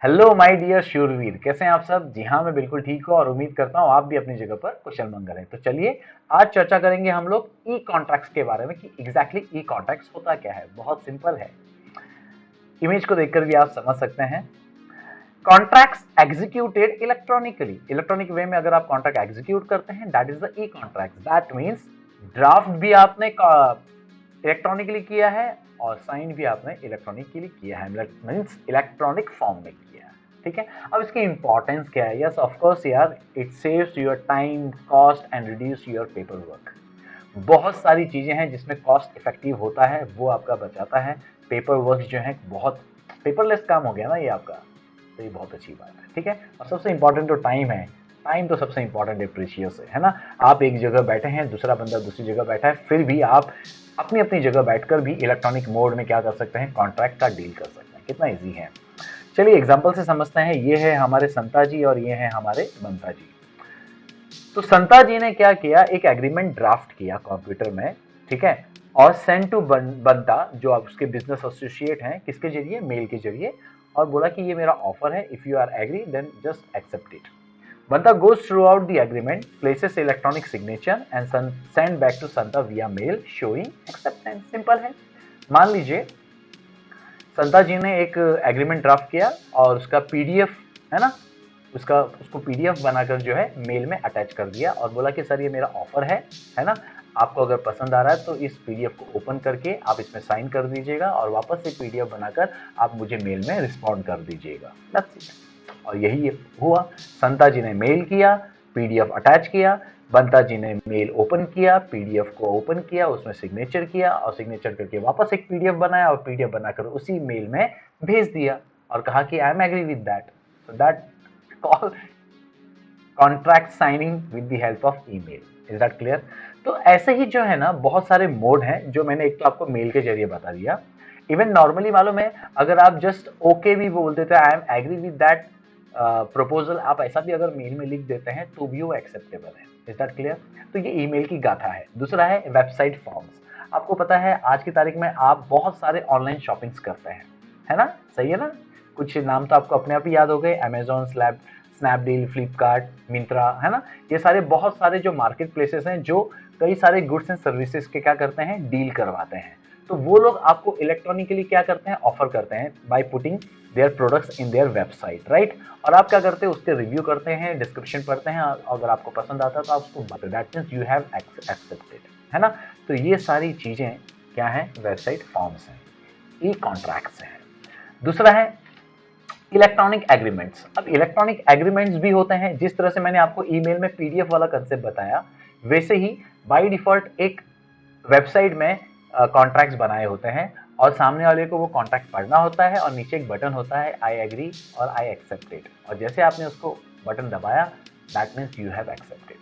Hello my dear शूरवीर, कैसे हैं आप सब। जी हाँ, मैं बिल्कुल ठीक हूँ और उम्मीद करता हूँ आप भी अपनी जगह पर कुशल मंगल हैं। तो चलिए आज चर्चा करेंगे हम लोग ई कॉन्ट्रैक्ट्स के बारे में कि एग्जैक्टली ई कॉन्ट्रैक्ट्स होता क्या है। बहुत सिंपल है, इमेज को देखकर भी आप समझ सकते हैं। कॉन्ट्रैक्ट्स एग्जीक्यूटेड इलेक्ट्रॉनिकली, इलेक्ट्रॉनिक वे में अगर आप कॉन्ट्रैक्ट एग्जीक्यूट करते हैं that is the E contract. That means draft भी आपने इलेक्ट्रॉनिकली किया है और साइन भी आपने इलेक्ट्रॉनिकली किया है, मीन्स इलेक्ट्रॉनिक फॉर्म में किया है। ठीक है, अब इसकी इंपॉर्टेंस क्या है। यस ऑफ कोर्स यार, it saves your time, cost and reduce your paper work. बहुत सारी चीजें हैं जिसमें कॉस्ट इफेक्टिव होता है, वो आपका बचाता है। पेपर वर्क जो है बहुत पेपरलेस काम हो गया ना ये आपका, तो ये बहुत अच्छी बात है। ठीक है, और सबसे इंपॉर्टेंट तो टाइम है। टाइम तो सबसे इंपॉर्टेंट है, प्रीशियस है ना। आप एक जगह बैठे हैं, दूसरा बंदा दूसरी जगह बैठा है, फिर भी आप अपनी अपनी जगह बैठकर भी इलेक्ट्रॉनिक मोड में क्या कर सकते हैं, कॉन्ट्रैक्ट का डील कर सकते हैं। कितना इजी है। चलिए एग्जांपल से समझते हैं। ये है हमारे संता जी और ये है हमारे बंता जी। तो संता जी ने क्या किया, एक एग्रीमेंट ड्राफ्ट किया कंप्यूटर में, ठीक है, और सेंड टू बंता जो आप उसके बिजनेस एसोसिएट हैं, किसके जरिए, मेल के जरिए, और बोला कि ये मेरा ऑफर है, if you are agree then just accept it. Banta goes throughout the agreement, places electronic signature and send back to Santa via mail showing acceptance. Simple है। मान लीजिए संता जी ने एक एग्रीमेंट ड्राफ्ट किया और उसका पीडीएफ है ना, उसको पीडीएफ बनाकर जो है मेल में अटैच कर दिया और बोला कि सर ये मेरा ऑफर है ना, आपको अगर पसंद आ रहा है तो इस पीडीएफ को ओपन करके आप इसमें साइन कर दीजिएगा और वापस से पीडीएफ बनाकर आप मुझे मेल में रिस्पॉन्ड कर दीजिएगा। That's it. और यही हुआ। संता जी ने मेल किया, पीडीएफ अटैच किया, बंता जी ने मेल ओपन किया, पीडीएफ को ओपन किया, उसमें सिग्नेचर किया और सिग्नेचर करके वापस एक पीडीएफ बनाया और पीडीएफ बनाकर उसी मेल में भेज दिया और कहा कि I am agree with that. So that call contract signing with the help of email. Is that clear. तो ऐसे ही जो है ना बहुत सारे मोड हैं जो मैंने एक तो आपको मेल के जरिए बता दिया। इवन नॉर्मली मालूम है, अगर आप जस्ट ओके भी बोल देते हैं, I am agree with that proposal, आप ऐसा भी अगर मेल में लिख देते हैं तो भी वो एक्सेप्टेबल है। Is that clear. तो ये ईमेल की गाथा है। दूसरा है वेबसाइट फॉर्म्स। आपको पता है आज की तारीख में आप बहुत सारे ऑनलाइन शॉपिंग्स करते हैं, है ना, सही है ना। कुछ नाम तो आपको अपने आप ही याद हो गए, अमेजोन, स्नैपडील, फ्लिपकार्ट, मिंत्रा, है ना। ये सारे बहुत सारे जो मार्केट प्लेसेस हैं जो कई सारे गुड्स एंड सर्विसेज के क्या करते हैं, डील करवाते हैं। तो वो लोग आपको इलेक्ट्रॉनिकली क्या करते हैं, ऑफर करते हैं by putting their products in their website, right. और आप क्या करते हैं, उसके रिव्यू करते हैं, डिस्क्रिप्शन पढ़ते हैं, अगर आपको पसंद आता है तो आप उसको बताते, that means you have accepted, है ना। तो ये सारी चीजें क्या है, वेबसाइट फॉर्म्स हैं, ई कॉन्ट्रैक्ट्स हैं। दूसरा है इलेक्ट्रॉनिक एग्रीमेंट्स। अब इलेक्ट्रॉनिक एग्रीमेंट्स भी होते हैं, जिस तरह से मैंने आपको ईमेल में पीडीएफ वाला कंसेप्ट बताया, वैसे ही बाय डिफॉल्ट एक वेबसाइट में कॉन्ट्रैक्ट्स बनाए होते हैं और सामने वाले को वो कॉन्ट्रैक्ट पढ़ना होता है और नीचे एक बटन होता है, आई एग्री और आई एक्सेप्टेड, और जैसे आपने उसको बटन दबाया that means you have accepted.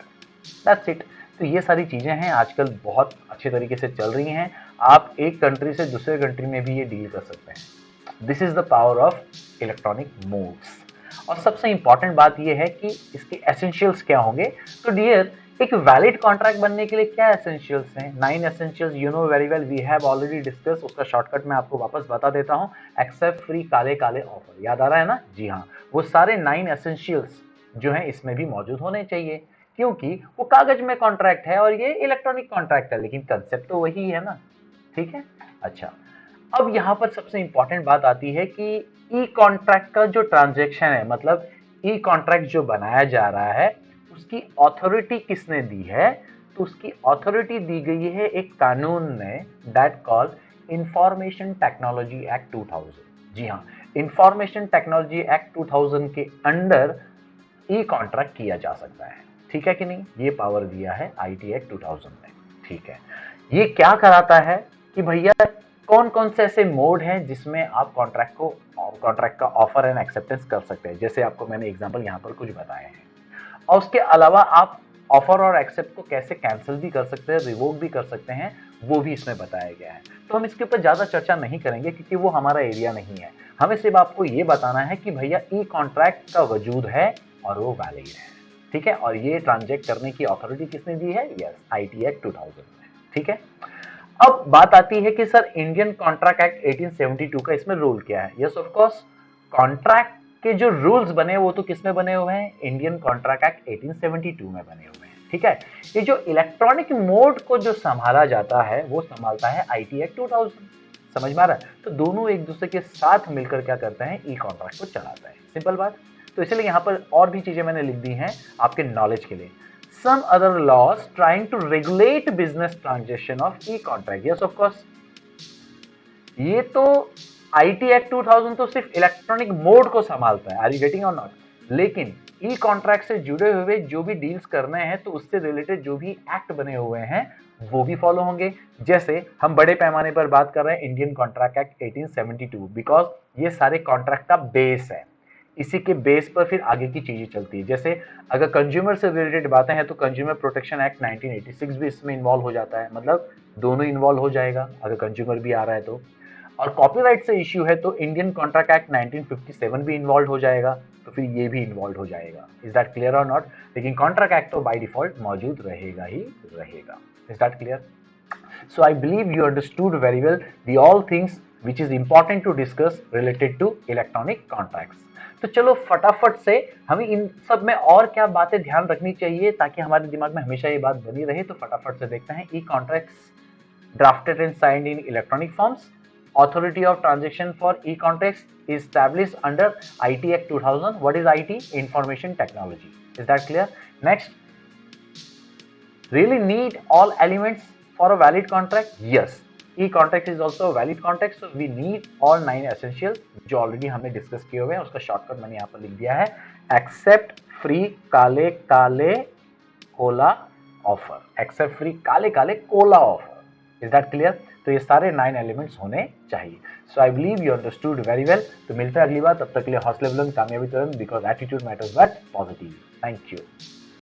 That's it. तो ये सारी चीजें हैं, आजकल बहुत अच्छे तरीके से चल रही हैं। आप एक कंट्री से दूसरे कंट्री में भी ये डील कर सकते हैं। This is the power of electronic moves. और सबसे इंपॉर्टेंट बात यह है कि इसके एसेंशियल्स क्या होंगे। तो डियर, एक वैलिड कॉन्ट्रैक्ट बनने के लिए क्या एसेंशियल्स हैं, 9 essentials, you know very well, we have already discuss. उसका शॉर्टकट मैं आपको वापस बता देता हूं, एक्सेप्ट फ्री काले काले ऑफर, याद आ रहा है ना। जी हाँ, वो सारे 9 एसेंशियल्स जो हैं इसमें भी मौजूद होने चाहिए, क्योंकि वो कागज में कॉन्ट्रैक्ट है और ये इलेक्ट्रॉनिक कॉन्ट्रैक्ट है, लेकिन कंसेप्ट तो वही है ना। ठीक है, अच्छा। अब यहां पर सबसे इंपॉर्टेंट बात आती है कि ई कॉन्ट्रैक्ट का जो ट्रांजैक्शन है, मतलब ई कॉन्ट्रैक्ट जो बनाया जा रहा है, उसकी अथॉरिटी किसने दी है। तो उसकी अथॉरिटी दी गई है एक कानून ने, that call information technology act 2000। जी हाँ, इंफॉर्मेशन टेक्नोलॉजी एक्ट 2000 के अंडर ई कॉन्ट्रैक्ट किया जा सकता है। ठीक है कि नहीं, ये पावर दिया है आईटी एक्ट 2000 ने। ठीक है, ये क्या कराता है कि भैया कौन कौन से ऐसे मोड हैं जिसमें आप कॉन्ट्रैक्ट का ऑफर एंड एक्सेप्टेंस कर सकते हैं, जैसे आपको मैंने एग्जांपल यहां पर कुछ बताए हैं। और उसके अलावा आप ऑफर और एक्सेप्ट को कैसे कैंसिल भी कर सकते हैं, रिवोक भी कर सकते हैं, वो भी इसमें बताया गया है। तो हम इसके ऊपर ज्यादा चर्चा नहीं करेंगे क्योंकि वो हमारा एरिया नहीं है। हमें सिर्फ आपको ये बताना है कि भैया ई कॉन्ट्रैक्ट का वजूद है और वो वैलिड है। ठीक है, और ये ट्रांजैक्ट करने की अथॉरिटी किसने दी है, यस, आईटी एक्ट 2000 में। ठीक है, अब बात आती है कि सर इंडियन कॉन्ट्रैक्ट एक्ट 1872 का इसमें रोल क्या है। यस ऑफ कोर्स, कॉन्ट्रैक्ट के जो रूल्स बने वो तो किस में बने हुए हैं, इंडियन कॉन्ट्रैक्ट एक्ट 1872 में बने हुए हैं, ठीक है। ये जो इलेक्ट्रॉनिक मोड को जो संभाला जाता है वो संभालता है आईटी एक्ट 2000, समझ में आ रहा है। तो दोनों एक दूसरे के साथ मिलकर क्या करते हैं, ई कॉन्ट्रैक्ट को चलाता है, सिंपल बात। तो इसलिए यहाँ पर और भी चीजें मैंने लिख दी हैं आपके नॉलेज के लिए। Some other laws trying to regulate business transaction of e contract, yes of course. ये तो आईटी एक्ट 2000 तो सिर्फ इलेक्ट्रॉनिक मोड को संभालता है, आर यू गेटिंग और नॉट। लेकिन ई कॉन्ट्रैक्ट से जुड़े हुए जो भी डील्स करने हैं तो उससे रिलेटेड जो भी एक्ट बने हुए हैं वो भी फॉलो होंगे। जैसे हम बड़े पैमाने पर बात कर रहे हैं इंडियन कॉन्ट्रैक्ट एक्ट 1872, बिकॉज ये सारे कॉन्ट्रैक्ट का बेस है, इसी के बेस पर फिर आगे की चीजें चलती है। जैसे अगर कंज्यूमर से रिलेटेड बातें हैं तो कंज्यूमर प्रोटेक्शन एक्ट 1986 भी इसमें इन्वॉल्व हो जाता है, मतलब दोनों इन्वॉल्व हो जाएगा अगर कंज्यूमर भी आ रहा है तो। और कॉपीराइट से इश्यू है तो इंडियन कॉन्ट्रैक्ट एक्ट 1957 भी इन्वॉल्व हो जाएगा, तो फिर ये भी इन्वॉल्व हो जाएगा। इज दैट क्लियर और नॉट। लेकिन कॉन्ट्रैक्ट एक्ट तो बाय डिफॉल्ट मौजूद रहेगा ही रहेगा। Is that clear. So I believe you understood very well the all things which is important to discuss related to electronic contracts. तो चलो फटाफट से हमें इन सब में और क्या बातें ध्यान रखनी चाहिए ताकि हमारे दिमाग में हमेशा ये बात बनी रहे, तो फटाफट से देखते हैं। E contracts drafted and signed in electronic forms, authority of transaction for e-contracts is established under IT Act 2000. What is IT? Information technology. Is that clear? Next, really need all elements for a valid contract? Yes. E-contract is also a valid contract, so we need all 9 essentials जो already हमने discuss किए हुए हैं। उसका shortcut मैंने यहाँ पर लिख दिया है, एक्सेप्ट फ्री काले काले कोला ऑफर, एक्सेप्ट फ्री काले काले cola offer. Is that clear. तो ये सारे 9 एलिमेंट्स होने चाहिए। So I believe you understood very well. तो मिलते हैं अगली बार, तब तक के लिए हौसले बुलंद, कामयाबी तुरंत, because attitude matters but positive. Thank you.